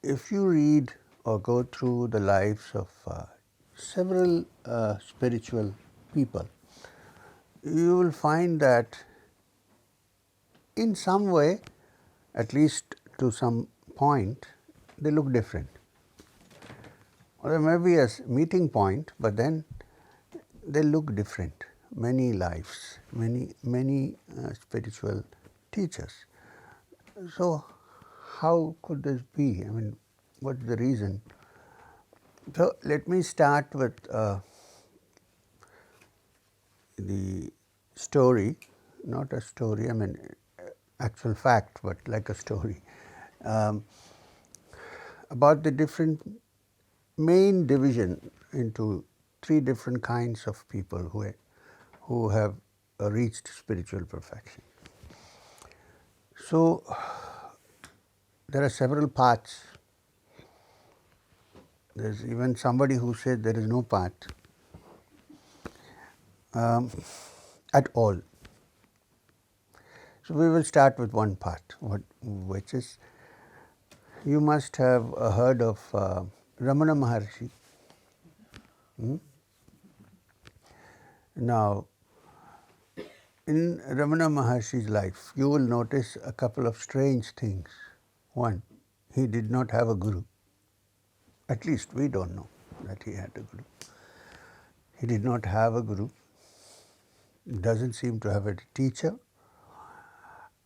if you read or go through the lives of several spiritual people, you will find that in some way, at least to some point, they look different. Or there may be a meeting point, but then they look different. Many lives, many spiritual teachers. So, how could this be? I mean, what's the reason? So, let me start with the story, not a story, I mean, actual fact, but like a story, about the different main division into three different kinds of people who have reached spiritual perfection. So, there are several paths. There is even somebody who said there is no path at all. So, we will start with one path, which is, you must have heard of Ramana Maharishi. Now, in Ramana Maharishi's life, you will notice a couple of strange things. One, he did not have a guru. At least we don't know that he had a guru. He did not have a guru. Doesn't seem to have a teacher.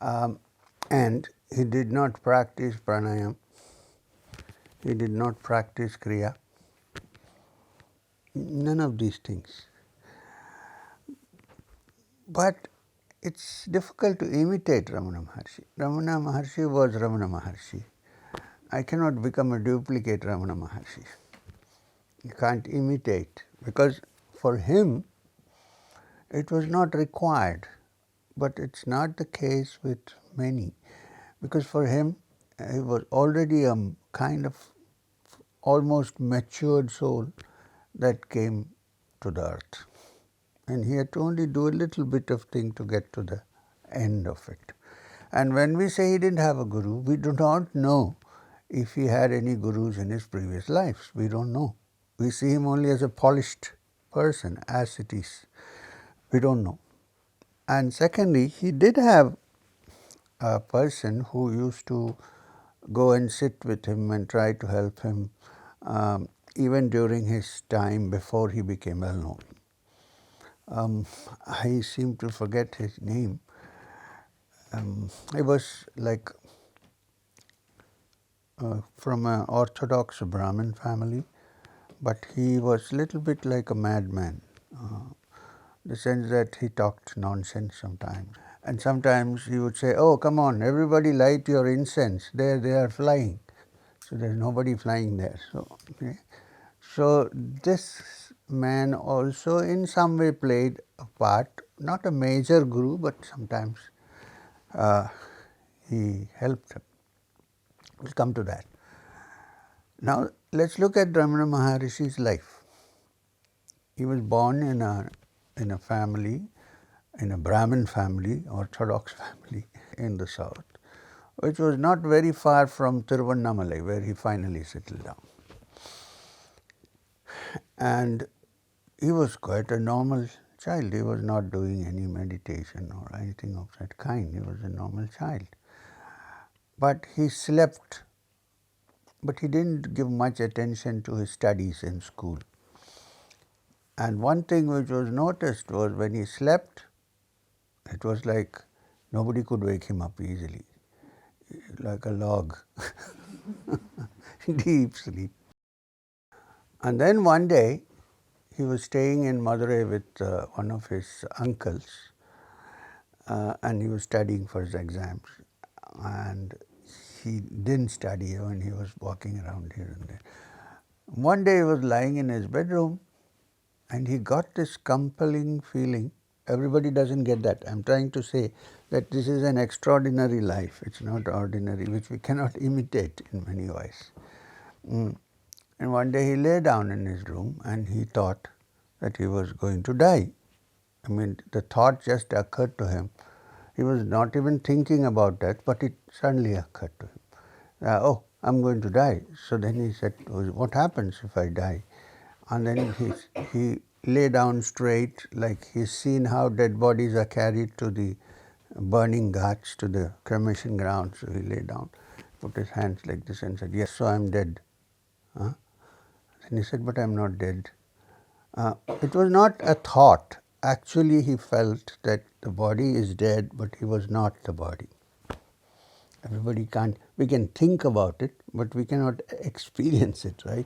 And he did not practice pranayam. He did not practice kriya. None of these things. But it's difficult to imitate Ramana Maharshi. Ramana Maharshi was Ramana Maharshi. I cannot become a duplicate Ramana Maharshi. You can't imitate, because for him it was not required. But it's not the case with many, because for him he was already a kind of almost matured soul that came to the earth. And he had to only do a little bit of thing to get to the end of it. And when we say he didn't have a guru, we do not know if he had any gurus in his previous lives. We don't know. We see him only as a polished person, as it is. We don't know. And secondly, he did have a person who used to go and sit with him and try to help him even during his time before he became well known. I seem to forget his name. He was like from an Orthodox Brahmin family, but he was a little bit like a madman. The sense that he talked nonsense sometimes. And sometimes he would say, "Oh, come on, everybody light your incense. There they are flying." So there's nobody flying there. So this man also in some way played a part, not a major guru, but sometimes he helped him. We'll come to that. Now let's look at Ramana Maharishi's life. He was born in a family, in a Brahmin family, Orthodox family in the south, which was not very far from Tiruvannamalai, where he finally settled down. And he was quite a normal child. He was not doing any meditation or anything of that kind. He was a normal child. But he slept, but he didn't give much attention to his studies in school. And one thing which was noticed was when he slept, it was like nobody could wake him up easily, like a log, deep sleep. And then one day, he was staying in Madurai with one of his uncles, and he was studying for his exams. And he didn't study when he was walking around here and there. One day he was lying in his bedroom, and he got this compelling feeling. Everybody doesn't get that. I'm trying to say that this is an extraordinary life. It's not ordinary, which we cannot imitate in many ways. And one day he lay down in his room and he thought that he was going to die. I mean, the thought just occurred to him. He was not even thinking about that, but it suddenly occurred to him. I'm going to die. So then he said, what happens if I die? And then he lay down straight, like he's seen how dead bodies are carried to the burning ghats, to the cremation ground. So he lay down, put his hands like this and said, yes, so I'm dead. Huh? And he said, but I'm not dead. It was not a thought. Actually, he felt that the body is dead, but he was not the body. Everybody can't, we can think about it, but we cannot experience it, right?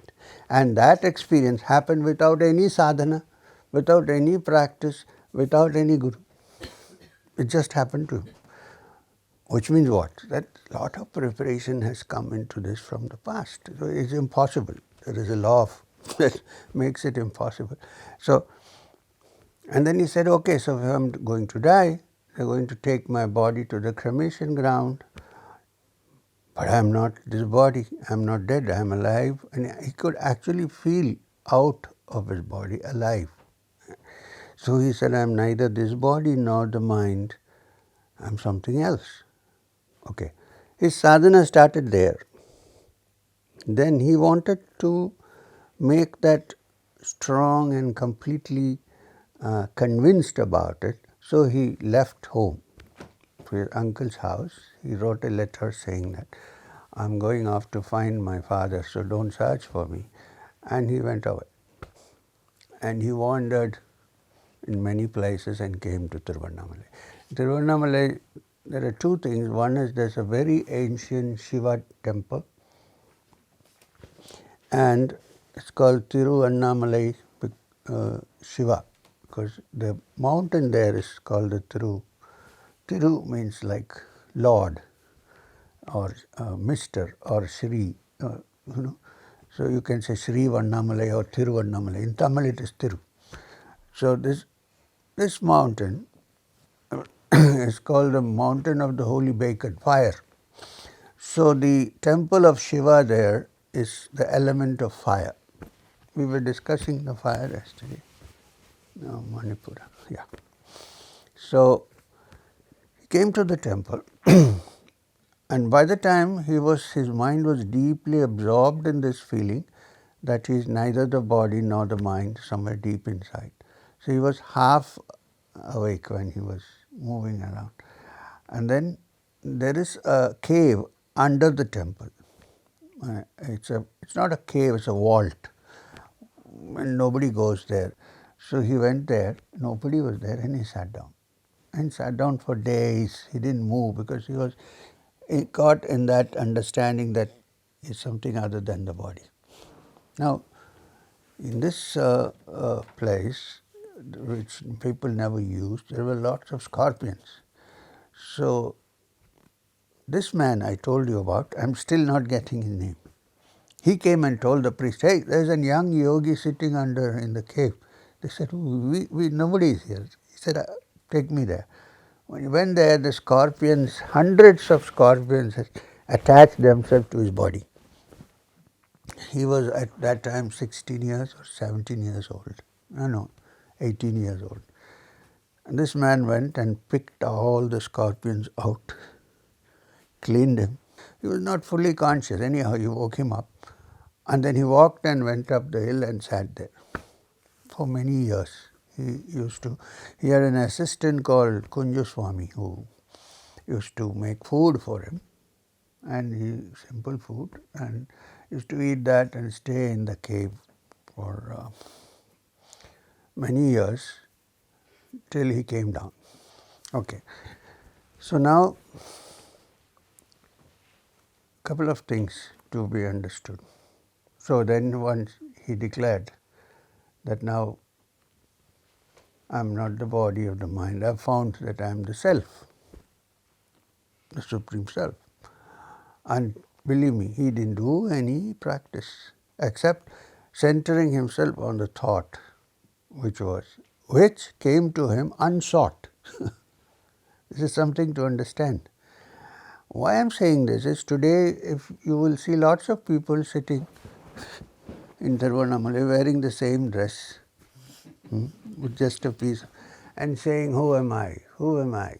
And that experience happened without any sadhana, without any practice, without any guru. It just happened to him. Which means what? That a lot of preparation has come into this from the past. So it's impossible. There is a law of that makes it impossible. So, and then he said, okay, so if I'm going to die, they're going to take my body to the cremation ground. But I am not this body, I am not dead, I am alive. And he could actually feel out of his body alive. So he said, I am neither this body nor the mind, I am something else. Okay. His sadhana started there. Then he wanted to make that strong and completely convinced about it. So he left home to his uncle's house. He wrote a letter saying that I'm going off to find my father, so don't search for me. And he went away. And he wandered in many places and came to Tiruvannamalai. Tiruvannamalai, there are two things. One is there's a very ancient Shiva temple, and it's called Tiruvannamalai Shiva, because the mountain there is called the Tiru. Tiru means like Lord, or Mr. or Shri, you know. So you can say Shri Vannamalai or Tiruvannamalai. In Tamil it is Tiru. So this mountain is called the mountain of the holy baked fire. So the temple of Shiva there is the element of fire. We were discussing the fire yesterday. No, Manipura, yeah. So he came to the temple. And by the time his mind was deeply absorbed in this feeling that he is neither the body nor the mind, somewhere deep inside. So he was half awake when he was moving around. And then there is a cave under the temple. It's not a cave, it's a vault. And nobody goes there. So he went there, nobody was there, and he sat down. And sat down for days. He didn't move because he got in that understanding that is something other than the body. Now, in this place, which people never used, there were lots of scorpions. So, this man I told you about, I'm still not getting his name. He came and told the priest, hey, there's a young yogi sitting under in the cave. They said, nobody is here. He said, take me there. When he went there, the scorpions, hundreds of scorpions attached themselves to his body. He was at that time 16 years or 17 years old. No, 18 years old. And this man went and picked all the scorpions out, cleaned him. He was not fully conscious. Anyhow, you woke him up. And then he walked and went up the hill and sat there for many years. He had an assistant called Kunjaswami who used to make food for him, and simple food, and used to eat that and stay in the cave for many years till he came down. Okay, so now couple of things to be understood. So then once he declared that now I am not the body of the mind, I have found that I am the self, the Supreme Self. And believe me, he didn't do any practice except centering himself on the thought which came to him unsought. This is something to understand. Why I am saying this is today if you will see lots of people sitting in Tiruvannamalai wearing the same dress with just a piece and saying, who am I, who am I?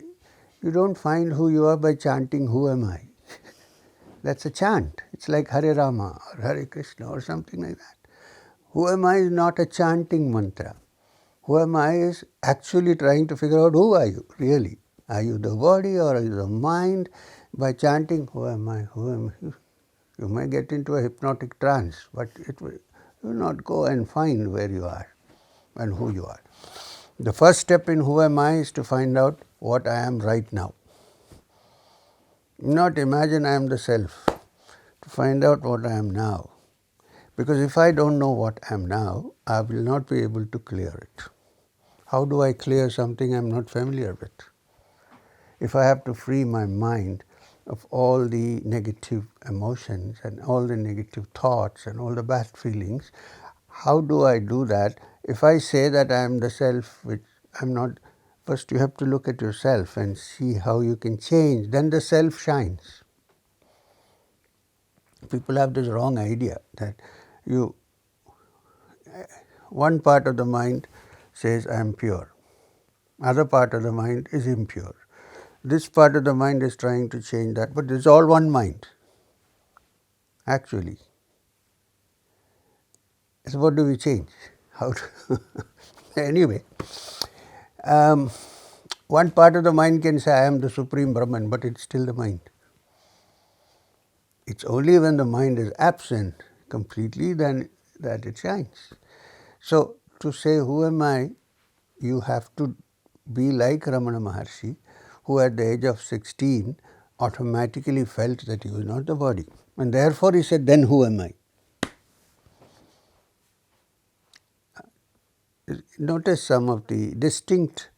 You don't find who you are by chanting, who am I? That's a chant. It's like Hare Rama or Hare Krishna or something like that. Who am I is not a chanting mantra. Who am I is actually trying to figure out who are you really. Are you the body or are you the mind? By chanting, who am I? Who am I? You may get into a hypnotic trance, but it will not go and find where you are and who you are. The first step in who am I is to find out what I am right now. Not imagine I am the self. To find out what I am now. Because if I don't know what I am now, I will not be able to clear it. How do I clear something I am not familiar with? If I have to free my mind of all the negative emotions and all the negative thoughts and all the bad feelings, how do I do that? If I say that I am the self, which I am not, first you have to look at yourself and see how you can change, then the self shines. People have this wrong idea that one part of the mind says I am pure, other part of the mind is impure. This part of the mind is trying to change that, but it's all one mind, actually. So what do we change? How to anyway, one part of the mind can say I am the Supreme Brahman, but it's still the mind. It's only when the mind is absent completely then that it shines. So to say who am I, you have to be like Ramana Maharishi, who at the age of 16 automatically felt that he was not the body. And therefore he said, then who am I? Notice some of the distinct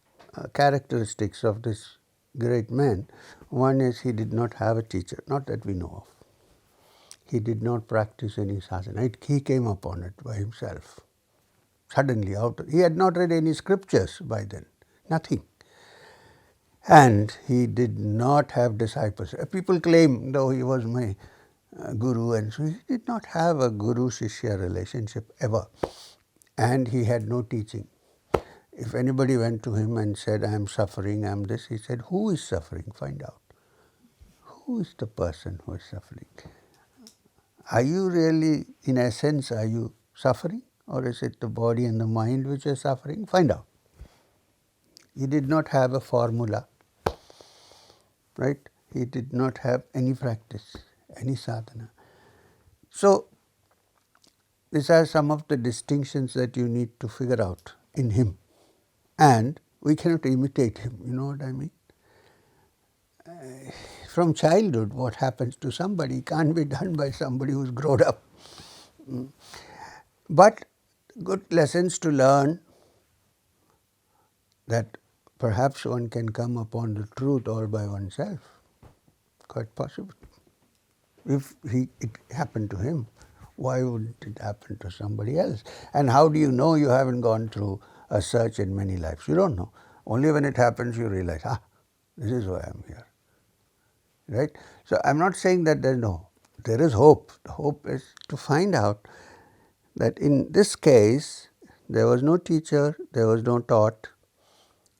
characteristics of this great man. One is he did not have a teacher, not that we know of. He did not practice any sadhana. He came upon it by himself. Suddenly, he had not read any scriptures by then, nothing. And he did not have disciples. People claim, though he was my guru, and so he did not have a guru-shishya relationship ever. And he had no teaching. If anybody went to him and said, I am suffering, I am this, he said, who is suffering? Find out. Who is the person who is suffering? Are you really, in essence, are you suffering? Or is it the body and the mind which are suffering? Find out. He did not have a formula, right? He did not have any practice, any sadhana. So, these are some of the distinctions that you need to figure out in him. And we cannot imitate him, you know what I mean? From childhood, what happens to somebody can't be done by somebody who's grown up. But good lessons to learn that perhaps one can come upon the truth all by oneself. Quite possible. If it happened to him, why wouldn't it happen to somebody else? And how do you know you haven't gone through a search in many lives? You don't know. Only when it happens you realize, this is why I'm here. Right? So I'm not saying that there is hope. The hope is to find out that in this case, there was no teacher, there was no taught,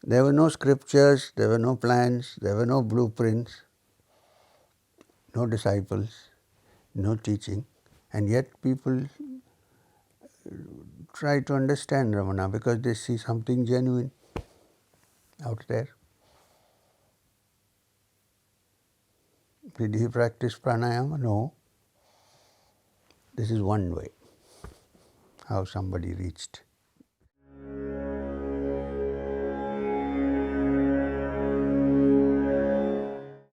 there were no scriptures, there were no plans, there were no blueprints, no disciples, no teaching, and yet people try to understand Ramana because they see something genuine out there. Did he practice pranayama? No. This is one way how somebody reached